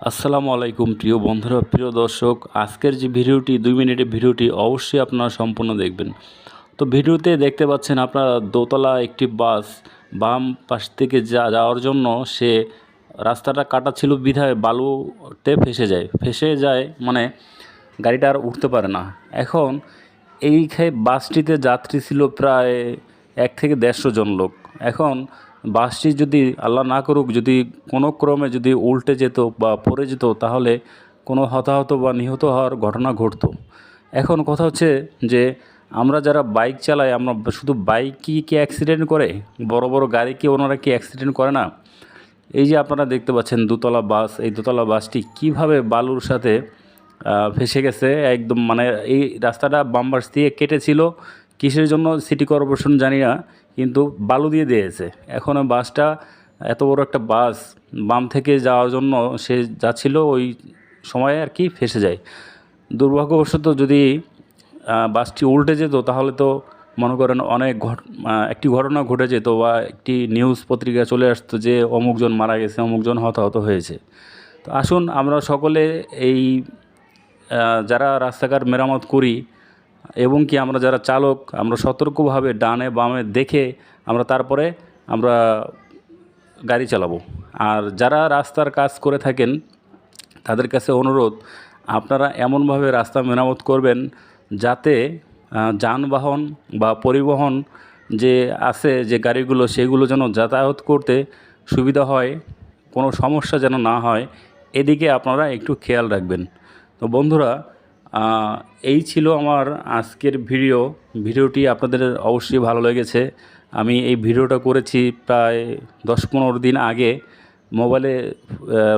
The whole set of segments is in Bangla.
আসসালামু আলাইকুম প্রিয় বন্ধুরা, প্রিয় দর্শক। আজকের যে ভিডিওটি 2 মিনিটের ভিডিওটি অবশ্যই আপনারা সম্পূর্ণ দেখবেন। তো ভিডিওতে দেখতে পাচ্ছেন আপনারা দোতলা একটি বাস বাম পাশ থেকে যাওয়ার জন্য সে রাস্তাটা কাটা ছিল বিধায় বালুতে ফেসে যায় মানে গাড়িটা আর উঠতে পারে না। এখন বাসটিতে যাত্রী ছিল প্রায় 1 থেকে 150 জন লোক। এখন বাসটি যদি আল্লাহ না করুক যদি কোনো ক্রমে যদি উল্টে যেত বা পড়ে যেত তাহলে কোনো হতাহত বা নিহত হওয়ার ঘটনা ঘটতো। এখন কথা হচ্ছে যে আমরা যারা বাইক চালাই, আমরা শুধু বাইকই কি অ্যাক্সিডেন্ট করে, বড় বড় গাড়ি কি ওনারা কি অ্যাক্সিডেন্ট করে না? এই যে আপনারা দেখতে পাচ্ছেন দোতলা বাস, এই দোতলা বাসটি কিভাবে বালুর সাথে ফেসে গেছে একদম। মানে এই রাস্তাটা বাম পাশ দিয়ে কেটেছিল, কিসের জন্য সিটি কর্পোরেশন জানি না, কিন্তু বালু দিয়ে দিয়েছে। এখন ওই বাসটা, এত বড় একটা বাস বাম থেকে যাওয়ার জন্য সে যাচ্ছিল, ওই সময়ে আর কি ফেসে যায়। দুর্ভাগ্যবশত যদি বাসটি উল্টে যেত তাহলে তো মনে করেন অনেক একটি ঘটনা ঘটে যেত বা একটি নিউজ পত্রিকা চলে আসতো যে অমুকজন মারা গেছে, অমুকজন হতাহত হয়েছে। তো আসুন আমরা সকলে এই যারা রাস্তাঘাট মেরামত করি এবং কি আমরা যারা চালক, আমরা সতর্কভাবে ডানে বামে দেখে তারপরে আমরা গাড়ি চালাবো। আর যারা রাস্তার কাজ করে থাকেন তাদের কাছে অনুরোধ, আপনারা এমনভাবে রাস্তা মেরামত করবেন যাতে যানবাহন বা পরিবহন যে আছে যে গাড়িগুলো, সেগুলো যেন যাতায়াত করতে সুবিধা হয়, কোনো সমস্যা যেন না হয়, এদিকে আপনারা একটু খেয়াল রাখবেন। তো বন্ধুরা, এই ছিল আমার আজকের ভিডিওটি আপনাদের অবশ্যই ভালো লেগেছে। আমি এই ভিডিওটা করেছি প্রায় 10-15 দিন আগে। মোবাইলে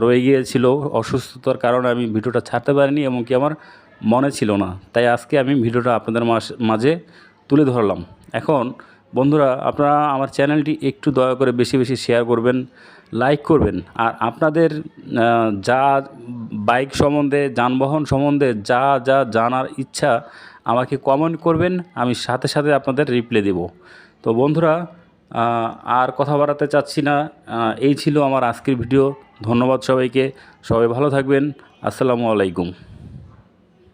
রয়ে গিয়েছিল, অসুস্থতার কারণে আমি ভিডিওটা ছাড়তে পারিনি, এমনকি আমার মনে ছিল না। তাই আজকে আমি ভিডিওটা আপনাদের মাঝে তুলে ধরলাম। এখন বন্ধুরা, আপনারা আমার চ্যানেলটি একটু দয়া করে বেশি বেশি শেয়ার করবেন, লাইক করবেন। আর আপনাদের যা বাইক সম্বন্ধে, যানবাহন সম্বন্ধে যা যা জানার ইচ্ছা আমাকে কমেন্ট করবেন, আমি সাথে সাথে আপনাদের রিপ্লাই দেব। তো বন্ধুরা, আর কথা বাড়াতে চাচ্ছি না। এই ছিল আমার আজকের ভিডিও। ধন্যবাদ সবাইকে। সবাই ভালো থাকবেন। আসসালামু আলাইকুম।